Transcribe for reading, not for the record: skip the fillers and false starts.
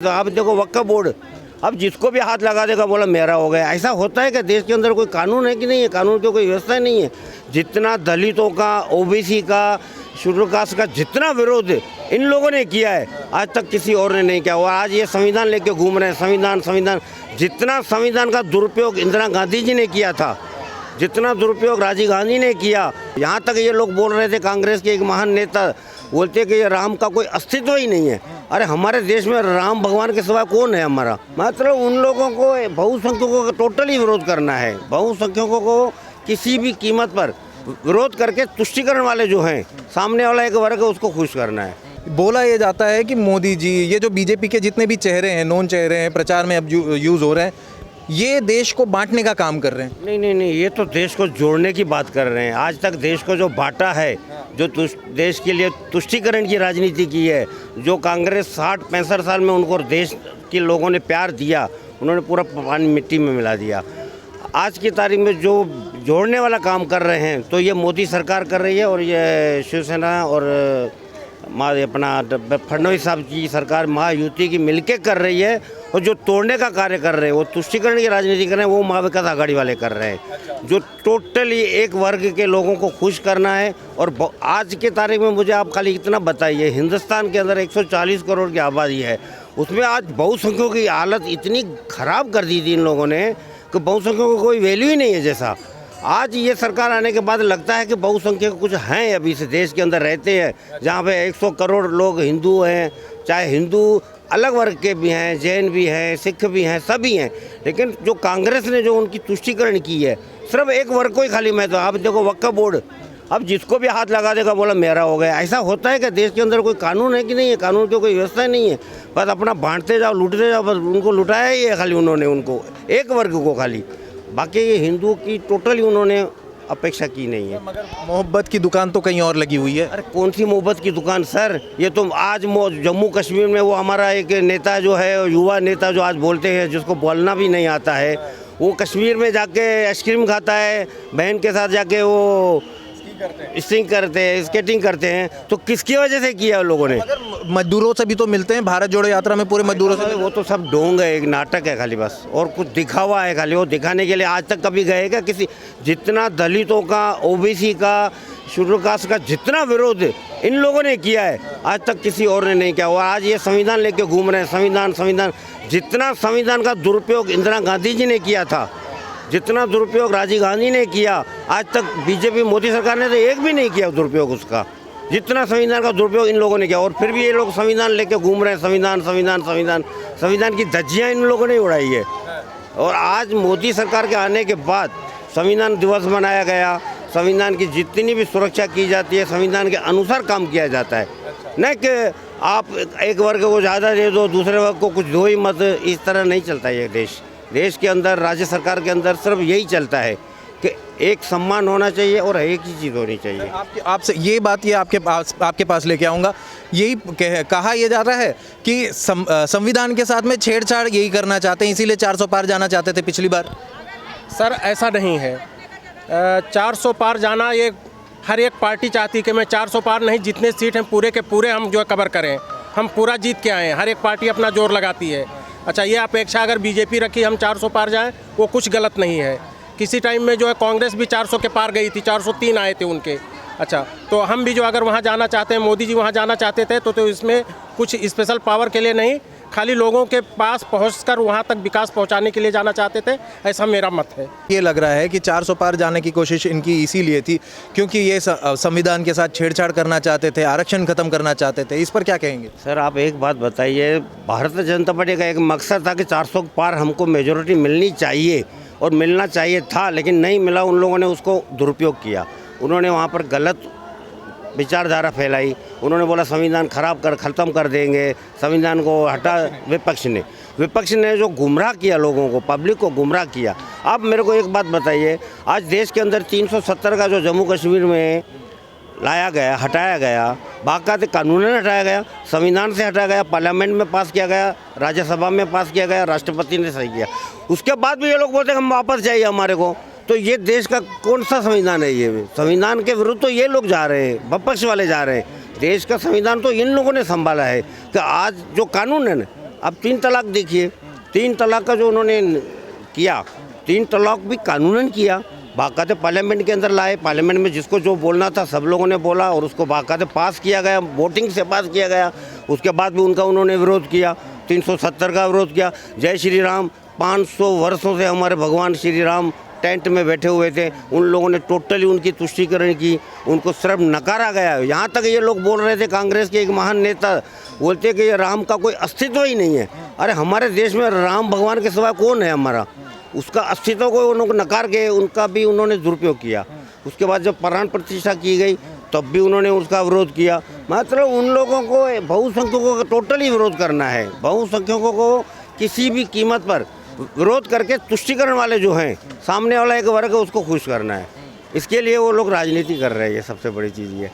तो अब देखो वक्फ बोर्ड, अब जिसको भी हाथ लगा देगा बोला मेरा हो गया। ऐसा होता है कि देश के अंदर कोई कानून है कि नहीं है? कानून की कोई व्यवस्था नहीं है। जितना दलितों का, ओबीसी का, शेड्यूल कास्ट का जितना विरोध इन लोगों ने किया है, आज तक किसी और ने नहीं किया। और आज ये संविधान लेके घूम रहे हैं, संविधान संविधान। जितना संविधान का दुरुपयोग इंदिरा गांधी जी ने किया था, जितना दुरुपयोग राजीव गांधी ने किया, यहाँ तक ये लोग बोल रहे थे, कांग्रेस के एक महान नेता बोलते कि ये राम का कोई अस्तित्व ही नहीं है। अरे हमारे देश में राम भगवान के सिवा कौन है हमारा? मतलब उन लोगों को, बहुसंख्यकों का टोटली विरोध करना है। बहुसंख्यकों को किसी भी कीमत पर विरोध करके तुष्टिकरण वाले जो हैं, सामने वाला एक वर्ग है, उसको खुश करना है। बोला ये जाता है कि मोदी जी, ये जो बीजेपी के जितने भी चेहरे हैं, नॉन चेहरे हैं, प्रचार में अब यूज़ हो रहे हैं, ये देश को बांटने का काम कर रहे हैं। नहीं, ये तो देश को जोड़ने की बात कर रहे हैं। आज तक देश को जो बांटा है, जो देश के लिए तुष्टिकरण की राजनीति की है, जो कांग्रेस 60-65 साल में उनको देश के लोगों ने प्यार दिया, उन्होंने पूरा पानी मिट्टी में मिला दिया। आज की तारीख में जो जोड़ने वाला काम कर रहे हैं, तो ये मोदी सरकार कर रही है, और ये शिवसेना और अपना फडणवीस साहब की सरकार महायुति की मिलके कर रही है। और जो तोड़ने का कार्य कर रहे हैं, वो तुष्टिकरण की राजनीति कर रहे हैं, वो महाविकास आघाड़ी वाले कर रहे हैं, जो टोटली एक वर्ग के लोगों को खुश करना है। और आज के तारीख में मुझे आप खाली इतना बताइए, हिंदुस्तान के अंदर 140 करोड़ की आबादी है, उसमें आज बहुसंख्यकों की हालत इतनी ख़राब कर दी थी इन लोगों ने कि बहुसंख्यकों को कोई वैल्यू ही नहीं है। जैसा आज ये सरकार आने के बाद लगता है कि बहुसंख्यक कुछ हैं अभी से देश के अंदर रहते हैं, जहाँ पे 100 करोड़ लोग हिंदू हैं, चाहे हिंदू अलग वर्ग के भी हैं, जैन भी हैं, सिख भी हैं, सभी हैं। लेकिन जो कांग्रेस ने जो उनकी तुष्टिकरण की है, सिर्फ एक वर्ग को ही खाली महत्व। अब देखो वक्फ बोर्ड, अब जिसको भी हाथ लगा देगा बोला मेरा हो गया। ऐसा होता है कि देश के अंदर कोई कानून है कि नहीं है? कानून की कोई व्यवस्था नहीं है। बस अपना बांटते जाओ, लूटते जाओ, बस उनको लुटाया ही है खाली उन्होंने, उनको एक वर्ग को खाली। बाकी ये हिंदुओं की टोटली उन्होंने अपेक्षा की नहीं है। मगर मोहब्बत की दुकान तो कहीं और लगी हुई है। अरे कौन सी मोहब्बत की दुकान सर? ये तो आज जम्मू कश्मीर में वो हमारा एक नेता जो है, युवा नेता जो आज बोलते हैं, जिसको बोलना भी नहीं आता है, वो कश्मीर में जाके आइसक्रीम खाता है, बहन के साथ जाके वो स्टिंग करते हैं, स्केटिंग करते हैं। तो किसकी वजह से किया लोगों ने? मजदूरों से भी तो मिलते हैं, भारत जोड़ो यात्रा में पूरे मजदूरों से। वो तो सब ढोंग है, एक नाटक है खाली, बस और कुछ दिखावा है खाली। वो दिखाने के लिए आज तक कभी गए क्या किसी? जितना दलितों का, ओबीसी का, शेड्यूल कास्ट का जितना विरोध इन लोगों ने किया है, आज तक किसी और ने नहीं किया। और आज ये संविधान लेके घूम रहे हैं, संविधान संविधान। जितना संविधान का दुरुपयोग इंदिरा गांधी जी ने किया था, जितना दुरुपयोग राजीव गांधी ने किया, आज तक बीजेपी मोदी सरकार ने तो एक भी नहीं किया दुरुपयोग उसका। जितना संविधान का दुरुपयोग इन लोगों ने किया, और फिर भी ये लोग संविधान लेके घूम रहे हैं, संविधान संविधान संविधान। संविधान की धज्जियाँ इन लोगों ने उड़ाई है। और आज मोदी सरकार के आने के बाद संविधान दिवस मनाया गया, संविधान की जितनी भी सुरक्षा की जाती है, संविधान के अनुसार काम किया जाता है। नहीं कि आप एक वर्ग को ज़्यादा दे दो, दूसरे वर्ग को कुछ दो ही मत, इस तरह नहीं चलता ये देश। देश के अंदर, राज्य सरकार के अंदर सिर्फ यही चलता है कि एक सम्मान होना चाहिए और एक ही चीज़ होनी चाहिए। आपसे ये बात ये आपके पास लेके आऊँगा। यही कहा यह जा रहा है कि संविधान के साथ में छेड़छाड़ यही करना चाहते हैं, इसीलिए 400 पार जाना चाहते थे पिछली बार। सर ऐसा नहीं है। 400 पार जाना ये हर एक पार्टी चाहती कि मैं 400 पार नहीं, जितने सीट हैं पूरे के पूरे हम जो है कवर करें, हम पूरा जीत के आए हैं। हर एक पार्टी अपना जोर लगाती है। अच्छा, ये अपेक्षा अगर बीजेपी रखी हम 400 पार जाएं, वो कुछ गलत नहीं है। किसी टाइम में जो है कांग्रेस भी 400 के पार गई थी, 403 आए थे उनके। अच्छा, तो हम भी जो अगर वहाँ जाना चाहते हैं, मोदी जी वहाँ जाना चाहते थे, तो इसमें कुछ स्पेशल पावर के लिए नहीं, खाली लोगों के पास पहुंचकर वहां तक विकास पहुंचाने के लिए जाना चाहते थे, ऐसा मेरा मत है। ये लग रहा है कि 400 पार जाने की कोशिश इनकी इसीलिए थी क्योंकि ये संविधान के साथ छेड़छाड़ करना चाहते थे, आरक्षण खत्म करना चाहते थे। इस पर क्या कहेंगे? सर आप एक बात बताइए, भारतीय जनता पार्टी का एक मकसद था कि 400 पार हमको मेजोरिटी मिलनी चाहिए और मिलना चाहिए था, लेकिन नहीं मिला। उन लोगों ने उसको दुरुपयोग किया। उन्होंने वहाँ पर गलत विचारधारा फैलाई। उन्होंने बोला संविधान ख़त्म कर देंगे, संविधान को हटा। विपक्ष ने जो गुमराह किया लोगों को, पब्लिक को गुमराह किया। आप मेरे को एक बात बताइए, आज देश के अंदर 370 का जो जम्मू कश्मीर में लाया गया, हटाया गया, बाकायदे कानूनन हटाया गया, संविधान से हटाया गया, पार्लियामेंट में पास किया गया, राज्यसभा में पास किया गया, राष्ट्रपति ने सही किया। उसके बाद भी ये लोग बोलते हैं हम वापस चाहिए हमारे को। तो ये देश का कौन सा संविधान है? ये संविधान के विरुद्ध तो ये लोग जा रहे हैं, विपक्ष वाले जा रहे हैं। देश का संविधान तो इन लोगों ने संभाला है कि आज जो कानून है ना, अब 3 तलाक देखिए, 3 तलाक का जो उन्होंने किया, 3 तलाक भी कानूनन किया, बाकायदे पार्लियामेंट के अंदर लाए, पार्लियामेंट में जिसको जो बोलना था सब लोगों ने बोला और उसको बाकायदे पास किया गया, वोटिंग से पास किया गया। उसके बाद भी उनका उन्होंने विरोध किया, 370 का विरोध किया। जय श्री राम, 500 वर्षों से हमारे भगवान श्री राम टेंट में बैठे हुए थे, उन लोगों ने टोटली उनकी तुष्टीकरण की, उनको सिर्फ नकारा गया। यहाँ तक ये लोग बोल रहे थे, कांग्रेस के एक महान नेता बोलते कि ये राम का कोई अस्तित्व ही नहीं है। अरे हमारे देश में राम भगवान के सिवा कौन है हमारा? उसका अस्तित्व को उन्होंने नकार के उनका भी उन्होंने दुरुपयोग किया। उसके बाद जब प्राण प्रतिष्ठा की गई तब भी उन्होंने उसका विरोध किया। मतलब उन लोगों को, बहुसंख्यकों का टोटली विरोध करना है। बहुसंख्यकों को किसी भी कीमत पर विरोध करके तुष्टीकरण वाले जो हैं, सामने वाला एक वर्ग है उसको खुश करना है। इसके लिए वो लोग राजनीति कर रहे हैं, ये सबसे बड़ी चीज़ ये है।